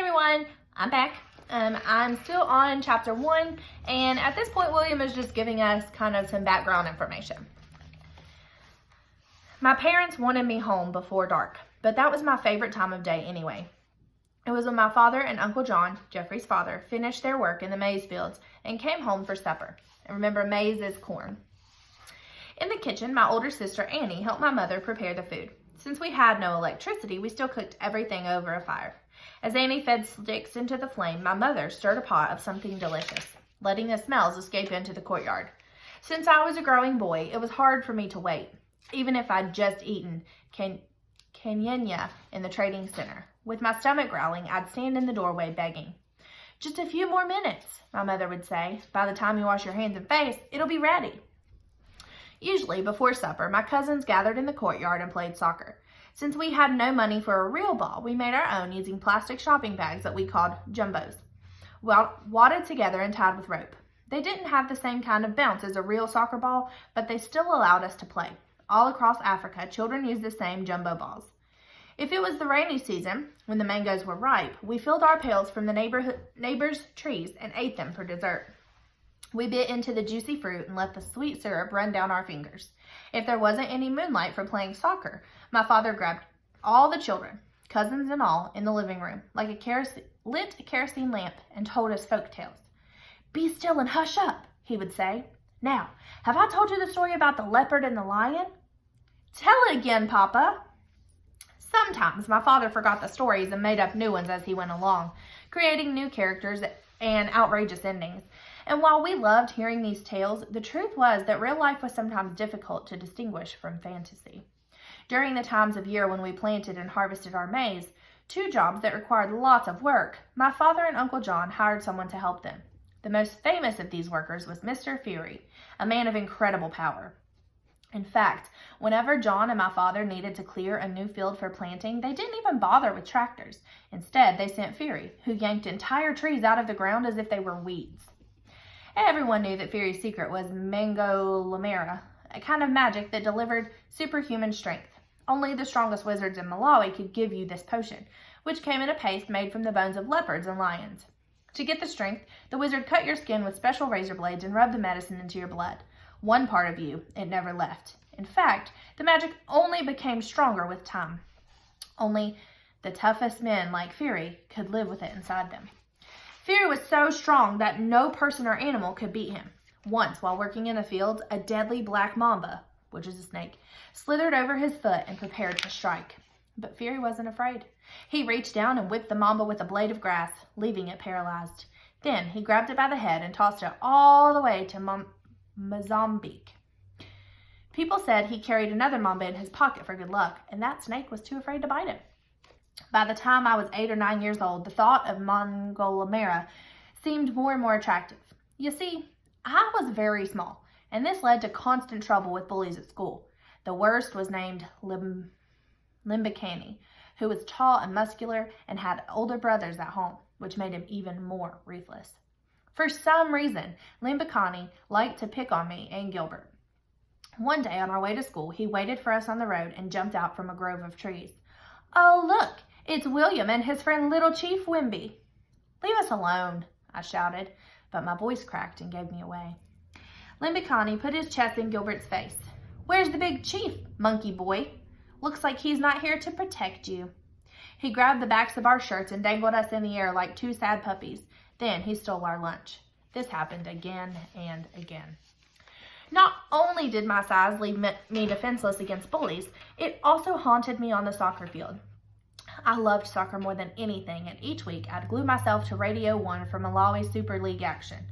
everyone, I'm back. I'm still on chapter 1, and at this point William is just giving us kind of some background information. My parents wanted me home before dark, but that was my favorite time of day anyway. It was when my father and Uncle John, Jeffrey's father, finished their work in the maize fields and came home for supper. And remember, maize is corn. In the kitchen, my older sister Annie helped my mother prepare the food. Since we had no electricity, we still cooked everything over a fire. As Annie fed sticks into the flame, my mother stirred a pot of something delicious, letting the smells escape into the courtyard. Since I was a growing boy, it was hard for me to wait, even if I'd just eaten canyena in the trading center. With my stomach growling, I'd stand in the doorway begging. "Just a few more minutes," my mother would say. "By the time you wash your hands and face, it'll be ready." Usually, before supper, my cousins gathered in the courtyard and played soccer. Since we had no money for a real ball, we made our own using plastic shopping bags that we called jumbos, wadded together and tied with rope. They didn't have the same kind of bounce as a real soccer ball, but they still allowed us to play. All across Africa, children used the same jumbo balls. If it was the rainy season, when the mangoes were ripe, we filled our pails from the neighbors' trees and ate them for dessert. We bit into the juicy fruit and let the sweet syrup run down our fingers. If there wasn't any moonlight for playing soccer, my father grabbed all the children, cousins and all, in the living room, like lit a kerosene lamp, and told us folk tales. "Be still and hush up," he would say. "Now, have I told you the story about the leopard and the lion?" "Tell it again, Papa." Sometimes my father forgot the stories and made up new ones as he went along, creating new characters and outrageous endings. And while we loved hearing these tales, the truth was that real life was sometimes difficult to distinguish from fantasy. During the times of year when we planted and harvested our maize, two jobs that required lots of work, my father and Uncle John hired someone to help them. The most famous of these workers was Mr. Fury, a man of incredible power. In fact, whenever John and my father needed to clear a new field for planting, they didn't even bother with tractors. Instead, they sent Fury, who yanked entire trees out of the ground as if they were weeds. Everyone knew that Fury's secret was Mango Lamera, a kind of magic that delivered superhuman strength. Only the strongest wizards in Malawi could give you this potion, which came in a paste made from the bones of leopards and lions. To get the strength, the wizard cut your skin with special razor blades and rubbed the medicine into your blood. One part of you, it never left. In fact, the magic only became stronger with time. Only the toughest men like Fury could live with it inside them. Fury was so strong that no person or animal could beat him. Once, while working in the fields, a deadly black mamba, which is a snake, slithered over his foot and prepared to strike. But Fury wasn't afraid. He reached down and whipped the mamba with a blade of grass, leaving it paralyzed. Then he grabbed it by the head and tossed it all the way to Mozambique. People said he carried another mamba in his pocket for good luck, and that snake was too afraid to bite him. By the time I was 8 or 9 years old, the thought of Mangolamera seemed more and more attractive. You see, I was very small, and this led to constant trouble with bullies at school. The worst was named Limbikani, who was tall and muscular and had older brothers at home, which made him even more ruthless. For some reason, Limbikani liked to pick on me and Gilbert. One day on our way to school, he waited for us on the road and jumped out from a grove of trees. "Oh, look, it's William and his friend Little Chief Wimby." "Leave us alone," I shouted, but my voice cracked and gave me away. Limbikani put his chest in Gilbert's face. "Where's the big chief, monkey boy? Looks like he's not here to protect you." He grabbed the backs of our shirts and dangled us in the air like two sad puppies. Then he stole our lunch. This happened again and again. Not only did my size leave me defenseless against bullies, it also haunted me on the soccer field. I loved soccer more than anything, and each week I'd glue myself to Radio 1 for Malawi Super League action.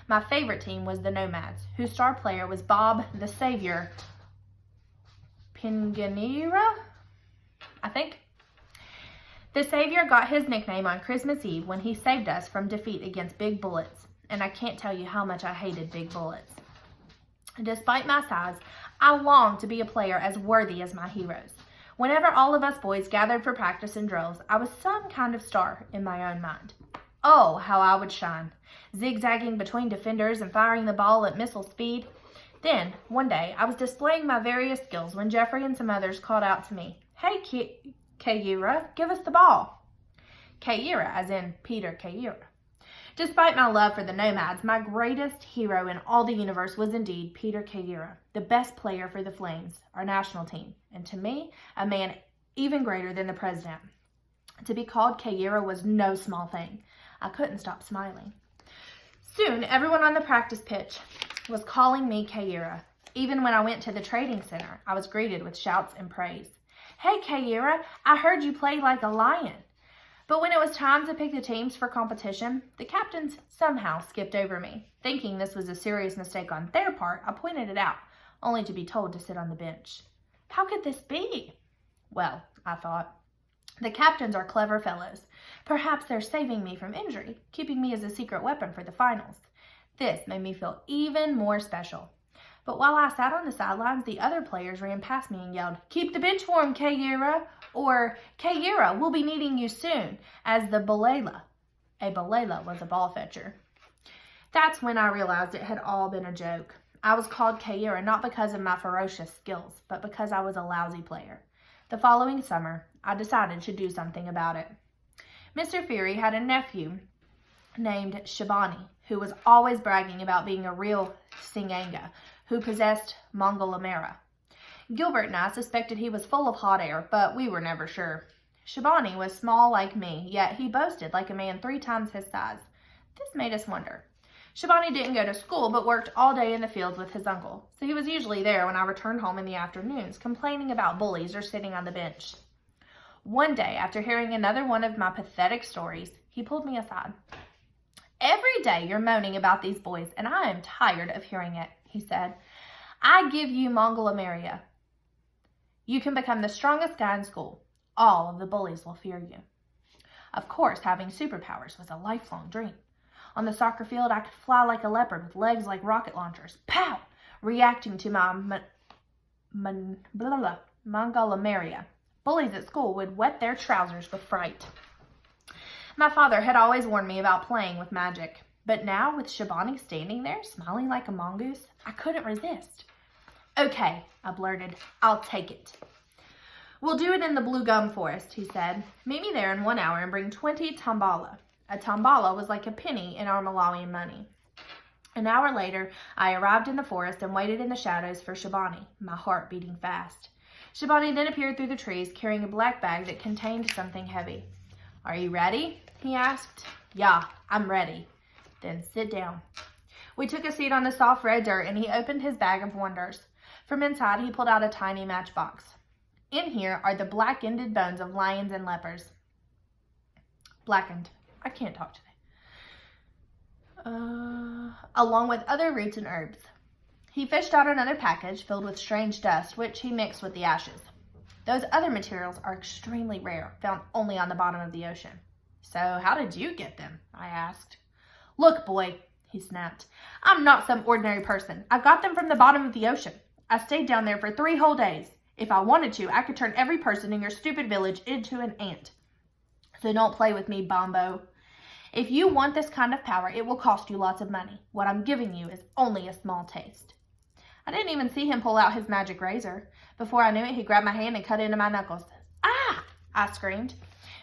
My favorite team was the Nomads, whose star player was Bob the Savior Pinganira, I think. The Savior got his nickname on Christmas Eve when he saved us from defeat against Big Bullets, and I can't tell you how much I hated Big Bullets. Despite my size, I longed to be a player as worthy as my heroes. Whenever all of us boys gathered for practice and drills, I was some kind of star in my own mind. Oh, how I would shine, zigzagging between defenders and firing the ball at missile speed. Then, one day, I was displaying my various skills when Jeffrey and some others called out to me, "Hey, Kayura, give us the ball." Kayira, as in Peter Kayira. Despite my love for the Nomads, my greatest hero in all the universe was indeed Peter Kayira, the best player for the Flames, our national team, and to me, a man even greater than the president. To be called Kayira was no small thing. I couldn't stop smiling. Soon, everyone on the practice pitch was calling me Kayira. Even when I went to the trading center, I was greeted with shouts and praise. "Hey, Kayira, I heard you play like a lion." But when it was time to pick the teams for competition, the captains somehow skipped over me. Thinking this was a serious mistake on their part, I pointed it out, only to be told to sit on the bench. How could this be? Well, I thought, the captains are clever fellows. Perhaps they're saving me from injury, keeping me as a secret weapon for the finals. This made me feel even more special. But while I sat on the sidelines, the other players ran past me and yelled, "Keep the bench warm, Kayira," or "Kayira, we'll be needing you soon," as the Balela. A Balela was a ball fetcher. That's when I realized it had all been a joke. I was called Kayira not because of my ferocious skills, but because I was a lousy player. The following summer, I decided to do something about it. Mr. Fury had a nephew named Shabani, who was always bragging about being a real Singanga, who possessed Mongolamera. Gilbert and I suspected he was full of hot air, but we were never sure. Shabani was small like me, yet he boasted like a man 3 times his size. This made us wonder. Shabani didn't go to school, but worked all day in the fields with his uncle, so he was usually there when I returned home in the afternoons, complaining about bullies or sitting on the bench. One day, after hearing another one of my pathetic stories, he pulled me aside. "Every day you're moaning about these boys, and I am tired of hearing it," he said. "I give you Mongolamera. You can become the strongest guy in school. All of the bullies will fear you." Of course, having superpowers was a lifelong dream. On the soccer field, I could fly like a leopard with legs like rocket launchers. Pow! Reacting to my Mongolamera. Bullies at school would wet their trousers with fright. My father had always warned me about playing with magic, but now with Shabani standing there, smiling like a mongoose, I couldn't resist. "Okay," I blurted, "I'll take it." "We'll do it in the Blue Gum Forest," he said. "Meet me there in 1 hour and bring 20 tambala. A tambala was like a penny in our Malawian money. An hour later, I arrived in the forest and waited in the shadows for Shabani, my heart beating fast. Shabani then appeared through the trees, carrying a black bag that contained something heavy. "Are you ready?" he asked. "Yeah, I'm ready." "Then sit down." We took a seat on the soft red dirt, and he opened his bag of wonders. From inside, he pulled out a tiny matchbox. "In here are the black-ended bones of lions and leopards." Blackened. I can't talk today. Along with other roots and herbs. He fished out another package filled with strange dust, which he mixed with the ashes. Those other materials are extremely rare, found only on the bottom of the ocean. "So how did you get them?" I asked. "Look, boy," he snapped. "I'm not some ordinary person. I got them from the bottom of the ocean. I stayed down there for 3 whole days. If I wanted to, I could turn every person in your stupid village into an ant. So don't play with me, Bombo. If you want this kind of power, it will cost you lots of money. What I'm giving you is only a small taste." I didn't even see him pull out his magic razor. Before I knew it, he grabbed my hand and cut into my knuckles. "Ah!" I screamed.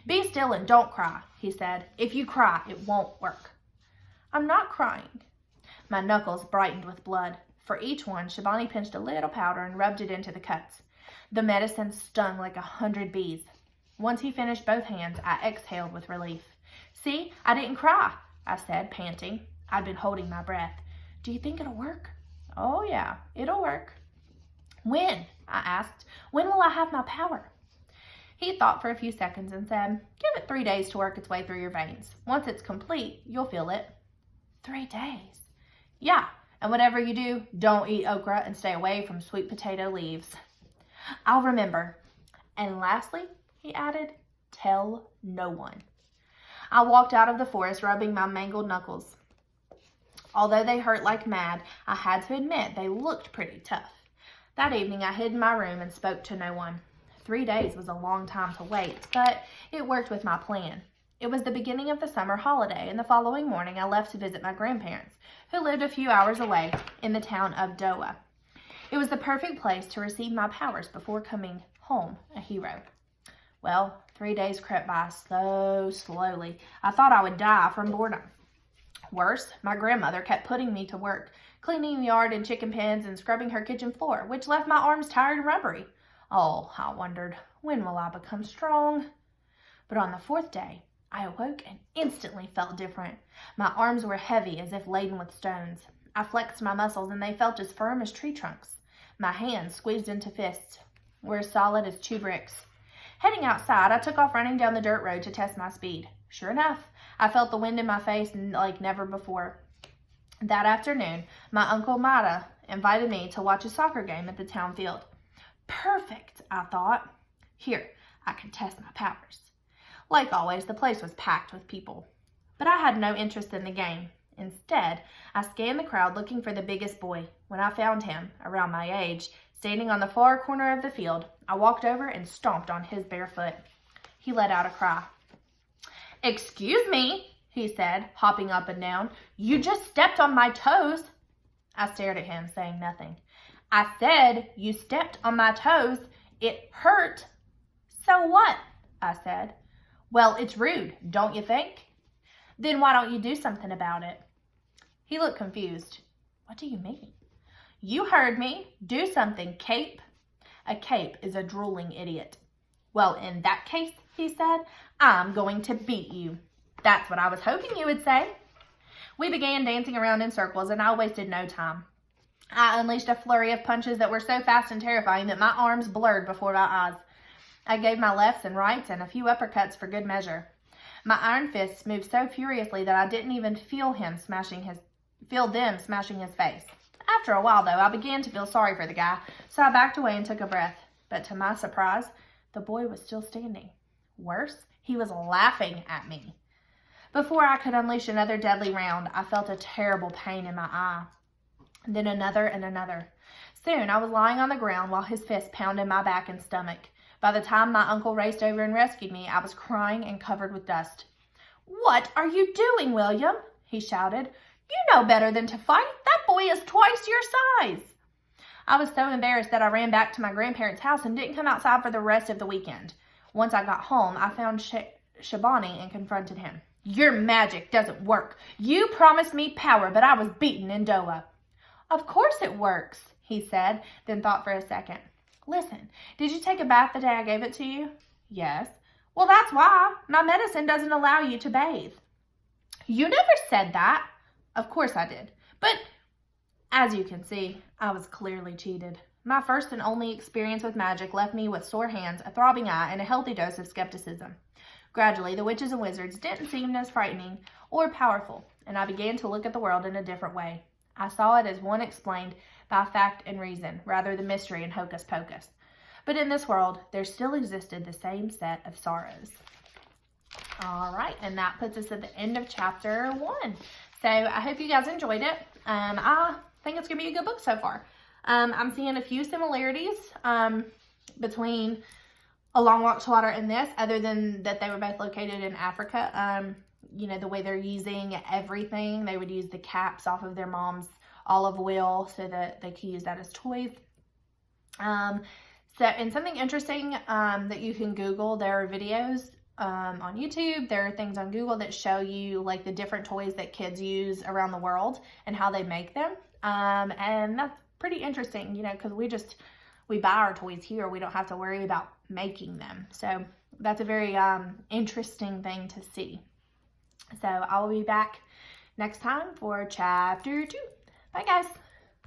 "Be still and don't cry," he said. "If you cry, it won't work." "I'm not crying." My knuckles brightened with blood. For each one, Shabani pinched a little powder and rubbed it into the cuts. The medicine stung like 100 bees. Once he finished both hands, I exhaled with relief. "See, I didn't cry," I said, panting. I'd been holding my breath. "Do you think it'll work?" "Oh, yeah, it'll work." "When?" I asked. "When will I have my power?" He thought for a few seconds and said, "Give it 3 days to work its way through your veins. Once it's complete, you'll feel it." 3 days? "Yeah, and whatever you do, don't eat okra and stay away from sweet potato leaves." "I'll remember." "And lastly," he added, "tell no one." I walked out of the forest rubbing my mangled knuckles. Although they hurt like mad, I had to admit they looked pretty tough. That evening I hid in my room and spoke to no one. 3 days was a long time to wait, but it worked with my plan. It was the beginning of the summer holiday, and the following morning I left to visit my grandparents, who lived a few hours away in the town of Dowa. It was the perfect place to receive my powers before coming home a hero. Well, 3 days crept by so slowly. I thought I would die from boredom. Worse, my grandmother kept putting me to work, cleaning the yard and chicken pens and scrubbing her kitchen floor, which left my arms tired and rubbery. Oh, I wondered, when will I become strong? But on the 4th day, I awoke and instantly felt different. My arms were heavy as if laden with stones. I flexed my muscles and they felt as firm as tree trunks. My hands, squeezed into fists, were as solid as 2 bricks. Heading outside, I took off running down the dirt road to test my speed. Sure enough, I felt the wind in my face like never before. That afternoon, my Uncle Mata invited me to watch a soccer game at the town field. Perfect, I thought. Here, I can test my powers. Like always, the place was packed with people. But I had no interest in the game. Instead, I scanned the crowd looking for the biggest boy. When I found him, around my age, standing on the far corner of the field, I walked over and stomped on his bare foot. He let out a cry. "Excuse me," he said, hopping up and down. "You just stepped on my toes." I stared at him, saying nothing. "I said you stepped on my toes. It hurt." "So what?" I said. "Well, it's rude, don't you think?" "Then why don't you do something about it?" He looked confused. "What do you mean?" "You heard me. Do something, Cape." A cape is a drooling idiot. "Well, in that case," he said, "I'm going to beat you." "That's what I was hoping you would say." We began dancing around in circles, and I wasted no time. I unleashed a flurry of punches that were so fast and terrifying that my arms blurred before my eyes. I gave my lefts and rights and a few uppercuts for good measure. My iron fists moved so furiously that I didn't even feel them smashing his face. After a while, though, I began to feel sorry for the guy, so I backed away and took a breath. But to my surprise, the boy was still standing. Worse, he was laughing at me. Before I could unleash another deadly round, I felt a terrible pain in my eye. Then another and another. Soon I was lying on the ground while his fists pounded my back and stomach. By the time my uncle raced over and rescued me, I was crying and covered with dust. "What are you doing, William?" he shouted. "You know better than to fight. That boy is twice your size." I was so embarrassed that I ran back to my grandparents' house and didn't come outside for the rest of the weekend. Once I got home, I found Shabani and confronted him. "Your magic doesn't work. You promised me power, but I was beaten in Doha." "Of course it works," he said, then thought for a second. "Listen, did you take a bath the day I gave it to you?" "Yes." "Well, that's why. My medicine doesn't allow you to bathe." "You never said that." "Of course I did. But as you can see, I was clearly cheated. My first and only experience with magic left me with sore hands, a throbbing eye, and a healthy dose of skepticism. Gradually, the witches and wizards didn't seem as frightening or powerful, and I began to look at the world in a different way. I saw it as one explained by fact and reason, rather than mystery and hocus pocus. But in this world, there still existed the same set of sorrows. All right, and that puts us at the end of chapter 1. So I hope you guys enjoyed it. I think it's going to be a good book so far. I'm seeing a few similarities between A Long Walk to Water and this, other than that they were both located in Africa. You know, the way they're using everything. They would use the caps off of their mom's olive oil so that they could use that as toys. And something interesting that you can Google, there are videos on YouTube. There are things on Google that show you like the different toys that kids use around the world and how they make them. And that's pretty interesting, you know, because we buy our toys here. We don't have to worry about making them. So that's a very interesting thing to see. So I will be back next time for chapter 2. Bye, guys.